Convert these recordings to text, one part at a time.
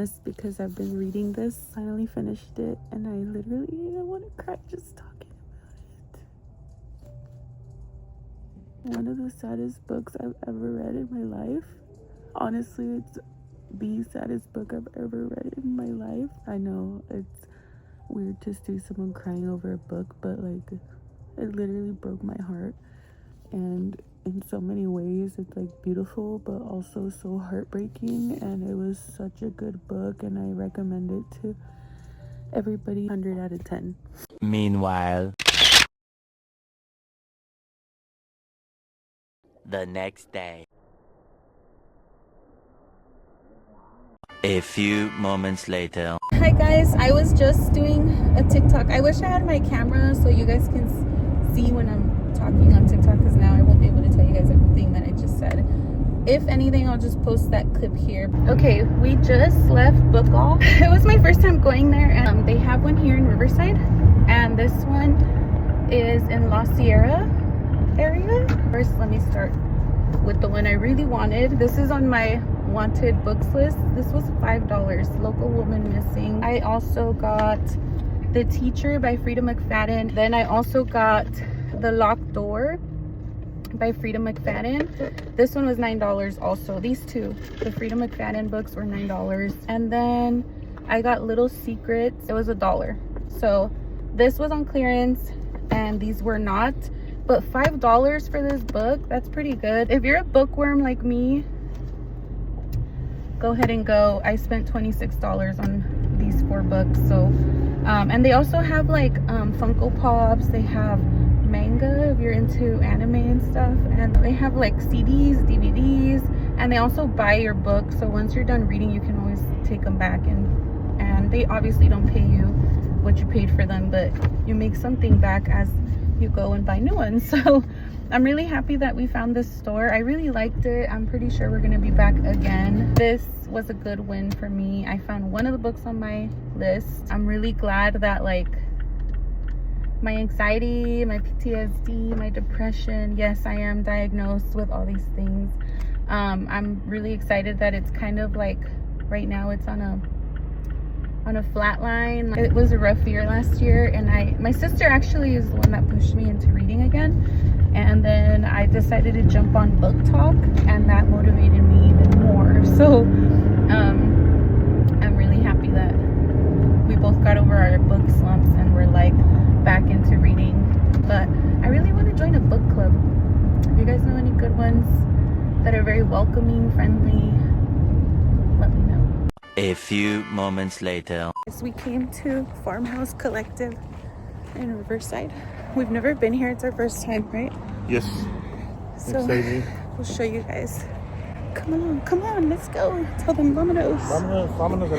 mess because I've been reading this. Finally finished it, and I want to cry just talking about it. One of the saddest books I've ever read in my life. Honestly, it's the saddest book I've ever read in my life. I know it's weird to see someone crying over a book, but like, it literally broke my heart. And in so many ways, it's like beautiful, but also so heartbreaking. And it was such a good book, and I recommend it to everybody. 100 out of 10. Meanwhile, the next day. A few moments later. Hi guys, I was just doing a TikTok. I wish I had my camera so you guys can see when I'm talking on TikTok, because now I won't be able to tell you guys everything that I just said. If anything, I'll just post that clip here. Okay, we just left Bookoff. It was my first time going there, and they have one here in Riverside, and this one is in La Sierra area. First, let me start with the one I really wanted. This is on my wanted books list. This was $5. Local Woman Missing. I also got The Teacher by Frida McFadden. Then I also got The Locked Door by Frida McFadden. This one was $9 also. These two, the Frida McFadden books, were $9. And then I got Little Secrets. It was $1. So this was on clearance and these were not. But $5 for this book, that's pretty good. If you're a bookworm like me, go ahead and go. I spent $26 on these 4 books. So and they also have like Funko Pops. They have manga if you're into anime and stuff, and they have like CDs, DVDs, and they also buy your book. So once you're done reading, you can always take them back, and they obviously don't pay you what you paid for them, but you make something back as you go and buy new ones. So I'm really happy that we found this store. I really liked it. I'm pretty sure we're gonna be back again. This was a good win for me. I found one of the books on my list. I'm really glad that like my anxiety, my PTSD, my depression, yes, I am diagnosed with all these things. I'm really excited that it's kind of like right now it's on a flat line. It was a rough year last year, and my sister actually is the one that pushed me into reading again, and then I decided to jump on Book Talk, and that motivated me even more. So I'm really happy that we both got over our book slumps and we're like back into reading. But I really want to join a book club. If you guys know any good ones that are very welcoming, friendly, let me know. A few moments later. So we came to Farmhouse Collective in Riverside. We've never been here. It's our first time, right? Yes. So Exciting. we'll show you guys. Come on, let's go. Tell them vámonos. Vámonos.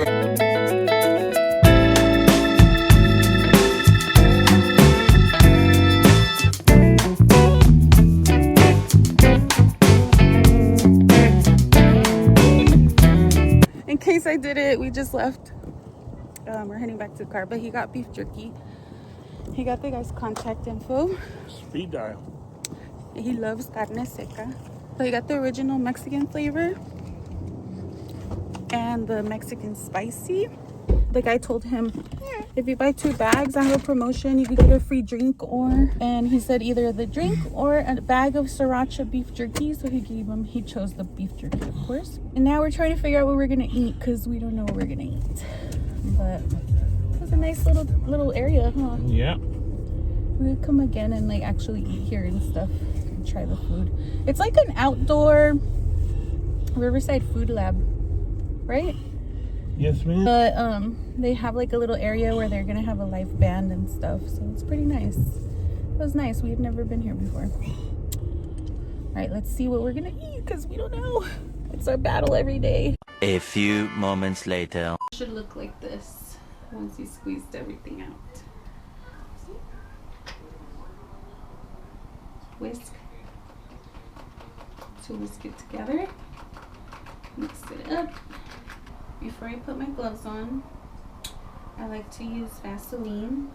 In case I did it, we just left. We're heading back to the car, but he got beef jerky. He got the guy's contact info. Speed dial. He loves carne seca. So he got the original Mexican flavor and the Mexican spicy. The guy told him, if you buy 2 bags, I have a promotion. You can get a free drink, and he said either the drink or a bag of sriracha beef jerky. So he chose the beef jerky, of course. And now we're trying to figure out what we're gonna eat, because we don't know what we're gonna eat. But it was a nice little area, huh? Yeah. We could come again and like actually eat here and stuff and try the food. It's like an outdoor Riverside food lab, right? Yes, ma'am. But they have like a little area where they're gonna have a live band and stuff, so it's pretty nice. It was nice. We've never been here before. All right, let's see what we're gonna eat, because we don't know. It's our battle every day. A few moments later. It should look like this once you squeezed everything out. See? Whisk to whisk it together. Mix it up. Before I put my gloves on, I like to use Vaseline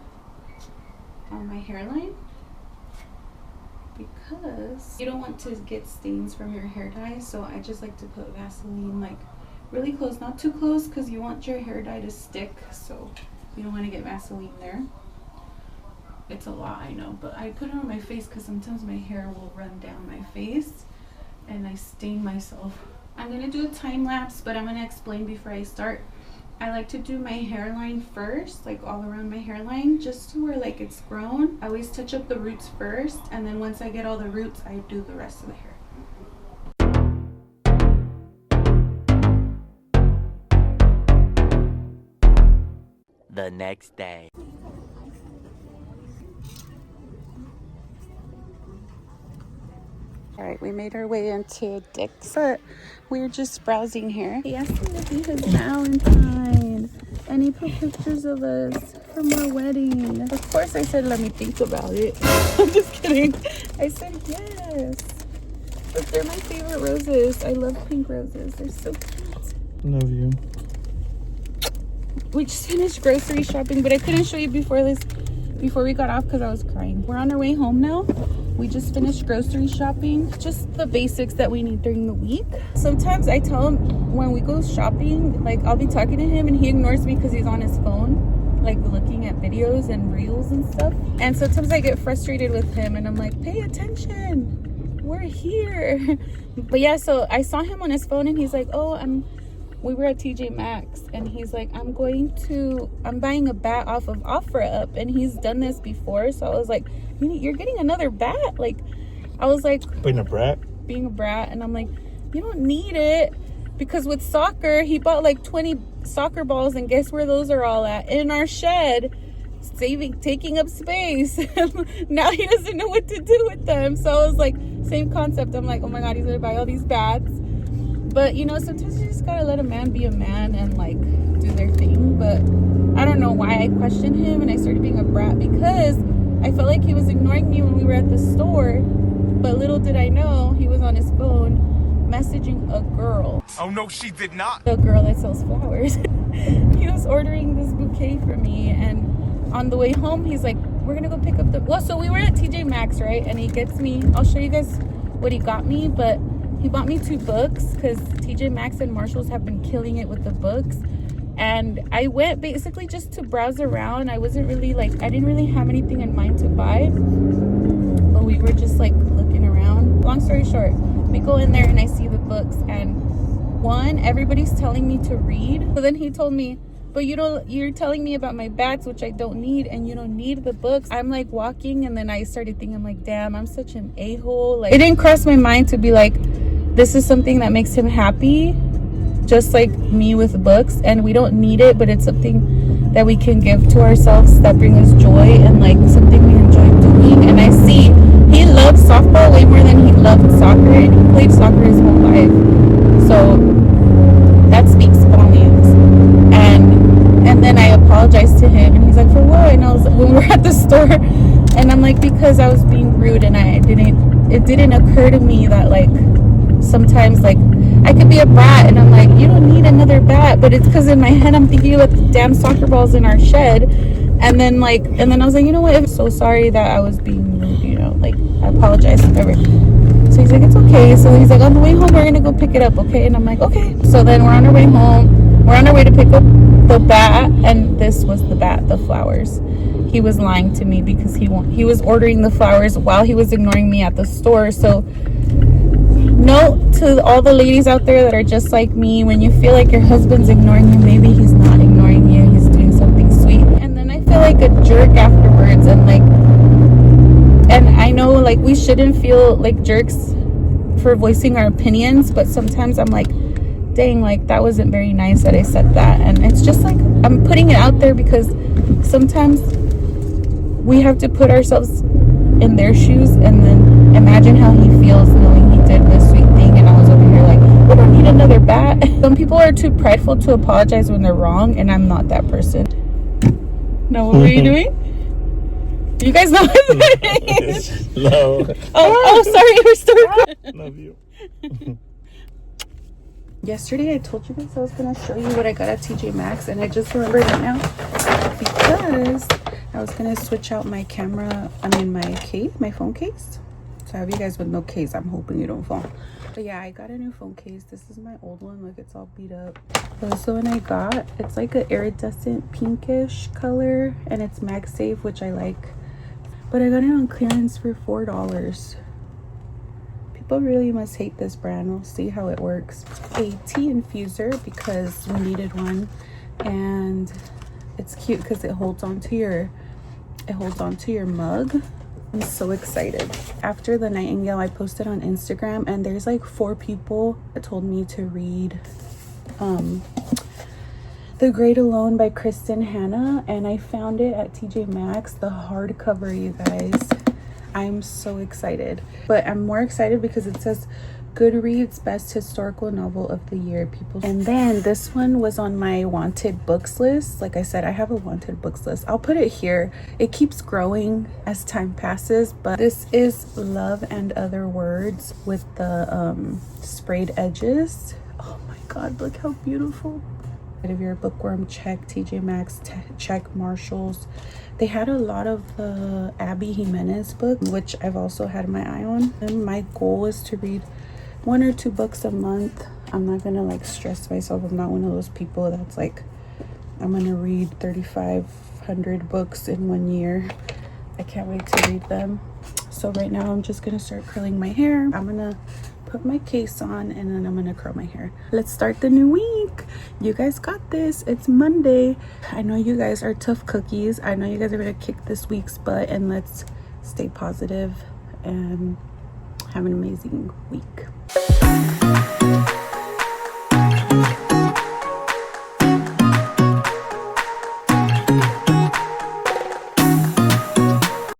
on my hairline, because you don't want to get stains from your hair dye. So I just like to put Vaseline like really close, not too close, because you want your hair dye to stick, so you don't want to get Vaseline there. It's a lot, I know, but I put it on my face because sometimes my hair will run down my face and I stain myself. I'm gonna do a time lapse, but I'm gonna explain before I start. I like to do my hairline first, like all around my hairline, just to where like it's grown. I always touch up the roots first, and then once I get all the roots, I do the rest of the hair. The next day. All right, we made our way into Dick's. We're just browsing here. He asked me to be his Valentine, and he put pictures of us from our wedding. Of course, I said, let me think about it. I'm just kidding. I said yes. But they're my favorite roses. I love pink roses. They're so cute. Love you. We just finished grocery shopping, but I couldn't show you before we got off because I was crying. We're on our way home now. We just finished grocery shopping, just the basics that we need during the week. Sometimes I tell him when we go shopping, like I'll be talking to him and he ignores me because he's on his phone, like looking at videos and reels and stuff. And sometimes I get frustrated with him and I'm like, pay attention, we're here. But yeah, so I saw him on his phone and he's like, oh, we were at TJ Maxx and he's like, I'm buying a bat off of OfferUp, and he's done this before. So I was like, you're getting another bat? Like, I was like, Being a brat? Being a brat. And I'm like, you don't need it, because with soccer, he bought like 20 soccer balls, and guess where those are all at? In our shed, taking up space. Now he doesn't know what to do with them. So I was like, same concept. I'm like, oh my God, he's gonna buy all these bats. But you know, sometimes you just gotta let a man be a man and like do their thing. But I don't know why I questioned him and I started being a brat, because I felt like he was ignoring me when we were at the store. But little did I know, he was on his phone messaging a girl. Oh no, she did not. The girl that sells flowers. He was ordering this bouquet for me, and on the way home he's like, we're gonna go pick up so we were at TJ Maxx, right? And he gets me, I'll show you guys what he got me, but he bought me 2 books because TJ Maxx and Marshalls have been killing it with the books. And I went basically just to browse around. I wasn't really I didn't really have anything in mind to buy, but we were just like looking around. Long story short, we go in there and I see the books, and everybody's telling me to read. So then he told me, but you're telling me about my bats, which I don't need, and you don't need the books. I'm like walking, and then I started thinking, I'm like, damn, I'm such an a-hole. Like, it didn't cross my mind to be like, this is something that makes him happy, just like me with books, and we don't need it, but it's something that we can give to ourselves that bring us joy and like something we enjoy doing. And I see he loves softball way more than he loved soccer, and he played soccer his whole life. So that speaks volumes. And then I apologized to him, and he's like, for what? And I was, when we were at the store, and I'm like, because I was being rude, and it didn't occur to me that like sometimes like I could be a brat, and I'm like, you don't need another bat, but it's because in my head I'm thinking about the damn soccer balls in our shed. And then I was like, you know what, I'm so sorry that I was being rude, you know, like I apologize, whatever. So he's like, it's okay. So he's like, on the way home we're gonna go pick it up, okay? And I'm like, okay. So then we're on our way home, we're on our way to pick up the bat, and this was the bat, the flowers. He was lying to me because he was ordering the flowers while he was ignoring me at the store. So note to all the ladies out there that are just like me, when you feel like your husband's ignoring you, maybe he's not ignoring you, he's doing something sweet. And then I feel like a jerk afterwards, and I know like we shouldn't feel like jerks for voicing our opinions, but sometimes I'm like, dang, like that wasn't very nice that I said that. And it's just like, I'm putting it out there because sometimes we have to put ourselves in their shoes and then imagine how he feels knowing he did this sweet thing, and I was over here like, we don't need another bat. Some people are too prideful to apologize when they're wrong, and I'm not that person. No, what were you doing? You guys know what it is? No. Oh, sorry, we're still recording. Love you. Yesterday I told you guys I was going to show you what I got at TJ Maxx, and I just remembered it now because I was going to switch out my camera, my phone case. So I have you guys with no case. I'm hoping you don't fall. But yeah, I got a new phone case. This is my old one. Look, it's all beat up. This one I got. It's like an iridescent pinkish color, and it's MagSafe, which I like. But I got it on clearance for $4. People really must hate this brand. We'll see how it works. A tea infuser because we needed one, and it's cute because it holds onto your mug. I'm so excited. After the Nightingale, I posted on Instagram, and there's like 4 people that told me to read The Great Alone by Kristen Hanna, and I found it at TJ Maxx, the hardcover, you guys. I'm so excited, but I'm more excited because it says Goodreads Best Historical Novel of the Year, people. And then this one was on my wanted books list. Like I said, I have a wanted books list. I'll put it here. It keeps growing as time passes, but this is Love and Other Words with the sprayed edges. Oh my God, look how beautiful. If you're a bookworm, check TJ Maxx, check Marshalls. They had a lot of the Abby Jimenez book, which I've also had my eye on. And my goal is to read 1 or 2 books a month. I'm not gonna like stress myself. I'm not one of those people that's like, I'm gonna read 3,500 books in 1 year. I can't wait to read them. So right now I'm just gonna start curling my hair. I'm gonna put my case on, and then I'm gonna curl my hair. Let's start the new week. You guys got this. It's Monday. I know you guys are tough cookies. I know you guys are gonna kick this week's butt, and let's stay positive and have an amazing week.